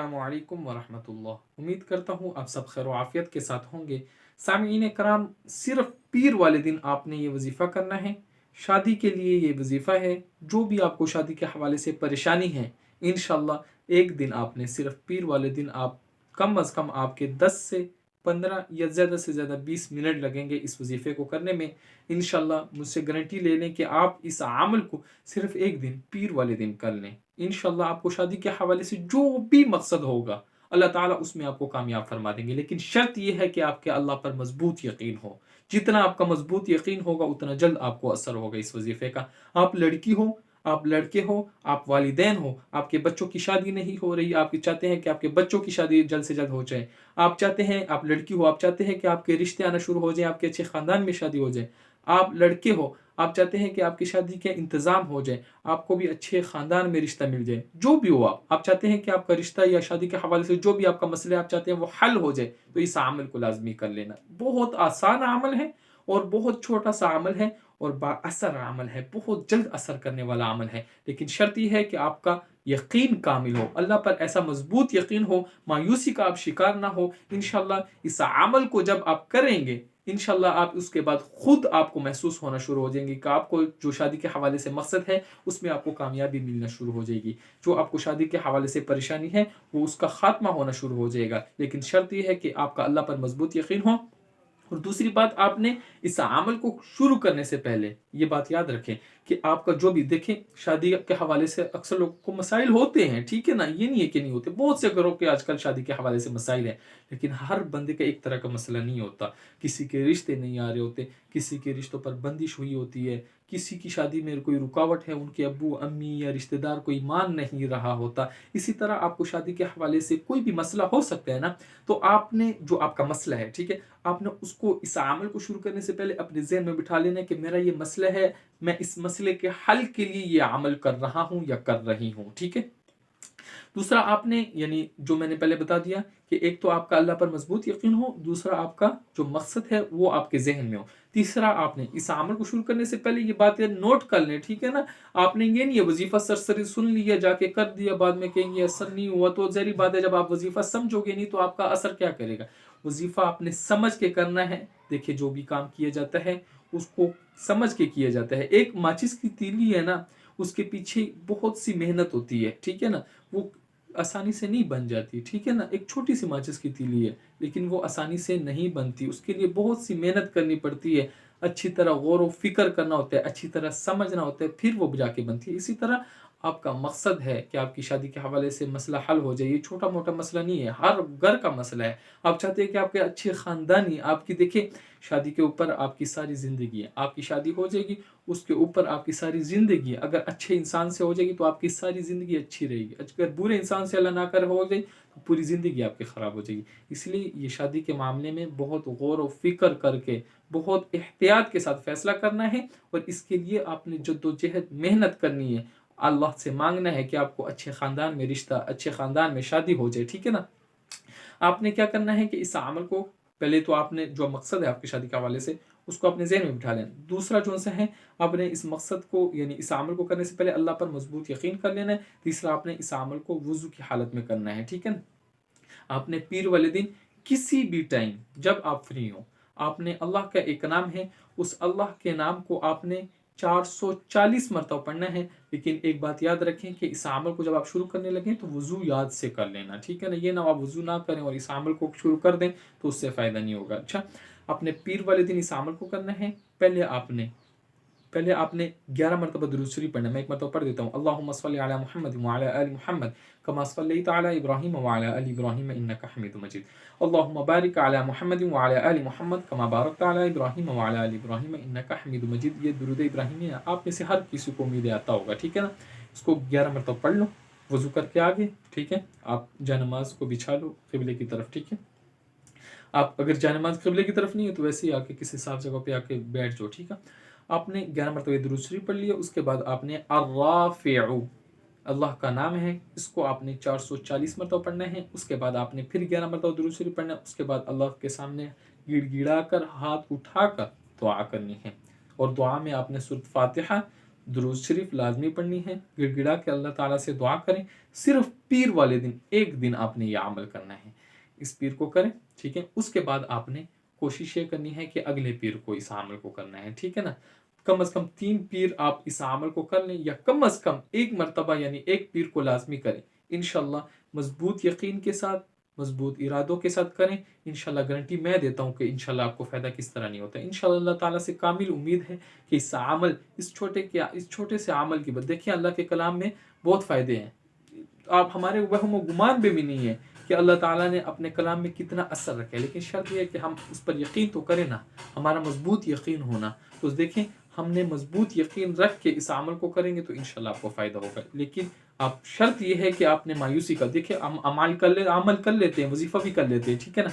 अस्सलामुअलैकुम वरहमतुल्लाह। उम्मीद करता हूँ आप सब खैर आफियत के साथ होंगे। सामीन कराम, सिर्फ पीर वाले दिन आपने ये वजीफ़ा करना है। शादी के लिए ये वजीफ़ा है। जो भी आपको शादी के हवाले से परेशानी है, इंशाल्लाह एक दिन आपने सिर्फ पीर वाले दिन आप कम अज़ कम आपके 10 से 15 या ज़्यादा से ज़्यादा 20 मिनट लगेंगे इस वजीफ़े को करने में। इंशाल्लाह मुझसे गारंटी ले लें कि आप इस अमल को सिर्फ एक दिन पीर वाले दिन कर लें। इंशाल्लाह आपको शादी के हवाले से जो भी मकसद होगा, अल्लाह ताला उसमें आपको कामयाब फरमा देंगे। लेकिन शर्त यह है कि आपके अल्लाह पर मजबूत यकीन हो। जितना आपका मजबूत यकीन होगा उतना जल्द आपको असर होगा इस वजीफे का। आप लड़की हो, आप लड़के हो, आप वालिदैन हो, आपके बच्चों की शादी नहीं हो रही, आप चाहते हैं कि आपके बच्चों की शादी जल्द से जल्द हो जाए, आप चाहते हैं, आप लड़की हो, आप चाहते हैं कि आपके रिश्ते आना शुरू हो जाए, आपके अच्छे ख़ानदान में शादी हो जाए, आप लड़के हो, आप चाहते हैं कि आपकी शादी का इंतज़ाम हो जाए, आपको भी अच्छे ख़ानदान में रिश्ता मिल जाए, जो भी हो आप चाहते हैं कि आपका रिश्ता या शादी के हवाले से जो भी आपका मसले आप चाहते हैं वो हल हो जाए, तो इस अमल को लाजमी कर लेना। बहुत आसान अमल है और बहुत छोटा सा अमल है और बाअसर अमल है, बहुत जल्द असर करने वाला अमल है। लेकिन शर्त यह है कि आपका यकीन कामिल हो, अल्लाह पर ऐसा मजबूत यकीन हो, मायूसी का आप शिकार ना हो। इंशाल्लाह इस अमल को जब आप करेंगे, इंशाल्लाह आप उसके बाद खुद आपको महसूस होना शुरू हो जाएंगे कि आपको जो शादी के हवाले से मकसद है उसमें आपको कामयाबी मिलना शुरू हो जाएगी। जो आपको शादी के हवाले से परेशानी है वो उसका खात्मा होना शुरू हो जाएगा। लेकिन शर्त यह है कि आपका अल्लाह पर मजबूत यकीन हो। और दूसरी बात, आपने इस अमल को शुरू करने से पहले ये बात याद रखें कि आपका जो भी देखें, शादी के हवाले से अक्सर लोगों को मसाइल होते हैं, ठीक है ना, ये नहीं है कि नहीं होते, बहुत से घरों के आजकल शादी के हवाले से मसाइल हैं। लेकिन हर बंदे का एक तरह का मसला नहीं होता। किसी के रिश्ते नहीं आ रहे होते, किसी के रिश्तों पर बंदिश हुई होती है, किसी की शादी में कोई रुकावट है, उनके अब्बू अम्मी या रिश्तेदार कोई मान नहीं रहा होता। इसी तरह आपको शादी के हवाले से कोई भी मसला हो सकता है ना। तो आपने जो आपका मसला है, ठीक है, आपने उसको इस अमल को शुरू करने से पहले अपने ज़हन में बिठा लेना है कि मेरा ये मसला है, मैं इस मसले के हल के लिए ये अमल कर रहा हूँ या कर रही हूँ, ठीक है। दूसरा, आपने यानी जो मैंने पहले बता दिया कि एक तो आपका अल्लाह पर मजबूत यकीन हो, दूसरा आपका जो मकसद है वो आपके जहन में हो, तीसरा आपने इस अमल को शुरू करने से पहले ये बातें नोट कर लें, ठीक है ना। आपने ये नहीं है वजीफा सरसरी सुन लिया, जाके कर दिया, बाद में कहेंगे असर नहीं हुआ, तो जहरी बात है, जब आप वजीफा समझोगे नहीं तो आपका असर क्या करेगा। वजीफा आपने समझ के करना है। देखिए, जो भी काम किया जाता है उसको समझ के किया जाता है। एक माचिस की तीली है ना, उसके पीछे बहुत सी मेहनत होती है, ठीक है ना। वो आसानी से नहीं बन जाती, ठीक है ना। एक छोटी सी माचिस की तीली है, लेकिन वो आसानी से नहीं बनती, उसके लिए बहुत सी मेहनत करनी पड़ती है, अच्छी तरह गौर व फिक्र करना होता है, अच्छी तरह समझना होता है, फिर वो जाके बनती है। इसी तरह आपका मकसद है कि आपकी शादी के हवाले से मसला हल हो जाए। ये छोटा मोटा मसला नहीं है, हर घर का मसला है। आप चाहते हैं कि आपके अच्छे ख़ानदानी आपकी, देखिए, शादी के ऊपर आपकी सारी ज़िंदगी है। आपकी शादी हो जाएगी, उसके ऊपर आपकी सारी ज़िंदगी है। अगर अच्छे इंसान से हो जाएगी तो आपकी सारी ज़िंदगी अच्छी रहेगी। अगर बुरे इंसान से अल्लाह ना करे हो जाए तो पूरी ज़िंदगी आपकी ख़राब हो जाएगी। इसलिए ये शादी के मामले में बहुत गौर व फ़िक्र करके, बहुत एहतियात के साथ फ़ैसला करना है। और इसके लिए आपने जद्दोजहद मेहनत करनी है, अल्लाह से मांगना है कि आपको अच्छे ख़ानदान में रिश्ता, अच्छे ख़ानदान में शादी हो जाए, ठीक है ना। आपने क्या करना है कि इस अमल को पहले तो आपने जो मकसद है आपकी शादी के हवाले से उसको अपने ज़हन में बिठा लेना। दूसरा जो सा है, आपने इस मकसद को यानी इस अमल को करने से पहले अल्लाह पर मजबूत यकीन कर लेना है। तीसरा, आपने इस अमल को वज़ू की हालत में करना है, ठीक है ना। आपने पीर वाले दिन किसी भी टाइम जब आप फ्री हो, आपने अल्लाह का एक नाम है, उस अल्लाह के नाम को आपने 440 मरतबा पढ़ना है। लेकिन एक बात याद रखें कि इस अमल को जब आप शुरू करने लगें तो वज़ू याद से कर लेना, ठीक है ना। ये ना आप वज़ू ना करें और इस अमल को शुरू कर दें तो उससे फ़ायदा नहीं होगा। अच्छा, आपने पीर वाले दिन इस अमल को करना है। पहले आपने 11 मरतबा दुरूद शरीफ पढ़ना है। मैं एक मरतबा पढ़ देता हूँ। अल्लाहुम्मा सल्लि अला मुहम्मद व अला आलि मुहम्मद कमा सल्लैता अला इब्राहीम व अला आलि इब्राहीम इन्नका हमीदुम मजीद। अल्लाहुम्मा बारिक अला मुहम्मद व अला आलि मुहम्मद कमा बारकता अला इब्राहीम व अला आलि इब्राहीम इन्नका हमीदुम मजीद। ये दुरूद इब्राहिमी है, आप में से हर किसी को उम्मीद आता होगा, ठीक है ना। इसको 11 मरतबा पढ़ लो वज़ू करके आगे, ठीक है। आप जानमाज़ को बिछा लो क़िबले की तरफ, ठीक है। आप अगर जानमाज़ क़िबले की तरफ नहीं है तो वैसे ही आके किसी साफ जगह पे आके बैठ जाओ, ठीक है। आपने 11 मरतबा दुरूद शरीफ पढ़ लिया। उसके बाद आपने अर्राफ़िउ, अल्लाह का नाम है, इसको आपने 440 मरतबा पढ़ना है। उसके बाद आपने फिर 11 मरतबा दुरूद शरीफ पढ़ना है। उसके बाद अल्लाह के सामने गिड़गिड़ा कर, हाथ उठाकर दुआ करनी है। और दुआ में आपने सूरत फ़ातिहा दुरूद शरीफ लाजमी पढ़नी है, गिड़गिड़ा के अल्लाह ताला से दुआ करें। सिर्फ पीर वाले दिन एक दिन आपने ये अमल करना है, इस पीर को करें, ठीक है। उसके बाद आपने कोशिश ये करनी है कि अगले पीर को इस अमल को करना है, ठीक है ना। कम से कम 3 पीर आप इस अमल को कर लें, या कम से कम एक मरतबा यानी एक पीर को लाजमी करें। इंशाल्लाह मजबूत यकीन के साथ, मजबूत इरादों के साथ करें। इंशाल्लाह गारंटी मैं देता हूँ कि इंशाल्लाह आपको फ़ायदा किस तरह नहीं होता है। इंशाल्लाह अल्लाह ताला से कामिल उम्मीद है कि इस अमल, इस छोटे से अमल की देखिए अल्लाह के कलाम में बहुत फ़ायदे हैं। आप हमारे वहम व गुमान पे भी नहीं है कि अल्लाह ताला ने अपने कलाम में कितना असर रखा है, लेकिन शर्त यह है कि हम उस पर यकीन तो करें ना, हमारा मजबूत यकीन होना। तो देखें, हमने मजबूत यकीन रख के इस अमल को करेंगे तो इंशाल्लाह आपको फ़ायदा होगा। लेकिन आप शर्त यह है कि आपने मायूसी का, देखिए हम अमल कर लेते हैं, वजीफ़ा भी कर लेते हैं, ठीक है ना।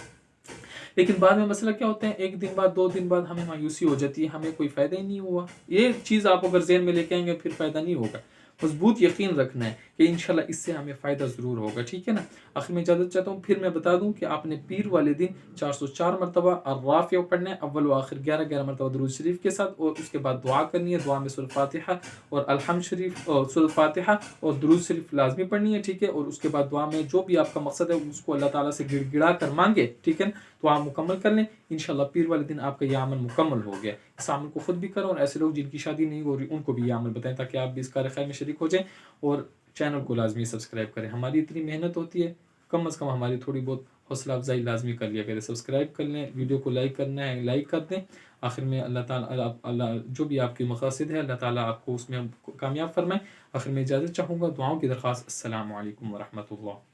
लेकिन बाद में मसला क्या होता है, 1 दिन बाद 2 दिन बाद हमें मायूसी हो जाती है, हमें कोई फ़ायदा ही नहीं हुआ। ये चीज़ आप अगर ज़हन में लेके आएंगे फिर फ़ायदा नहीं होगा। मजबूत यकीन रखना है कि इंशाल्लाह इससे हमें फ़ायदा ज़रूर होगा, ठीक है ना। आखिर में इजाज़त चाहता हूँ, फिर मैं बता दूँ कि आपने पीर वाले दिन 404 मरतबा अर्राफ़िया पढ़ना है, अव्वल व आखिर 11-11 मरतबा दुरूद शरीफ के साथ, और उसके बाद दुआ करनी है। दुआ में सूरह फ़ातिहा और अलहम्द शरीफ और सूरह फ़ातिहा और दुरूद शरीफ लाजमी पढ़नी है, ठीक है। और उसके बाद दुआ में जो भी आपका मकसद है उसको अल्लाह ताला से गिड़गिड़ा कर मांगे, ठीक है। तो आप मुकम्मल कर लें, इंशाल्लाह पीर वाले दिन आपका यह अमल मुकम्मल हो गया। इस अमल को खुद भी करें और ऐसे लोग जिनकी शादी नहीं हो रही उनको भी यह अमल बताएं, ताकि आप भी इस कार्य खैर में शरीक हो जाएं। और चैनल को लाजमी सब्सक्राइब करें, हमारी इतनी मेहनत होती है, कम से कम हमारी थोड़ी बहुत हौसला अफजाई लाजमी कर लिया करें। सब्सक्राइब कर लें, वीडियो को लाइक करना है लाइक कर दें। आखिर में अल्लाह जो भी आपकी मक़ासिद है अल्लाह ताला आपको उसमें कामयाब फरमाए। आखिर में इजाज़त चाहूँगा, दुआओं की दरख्वास्त। अस्सलामु अलैकुम व रहमतुल्लाह।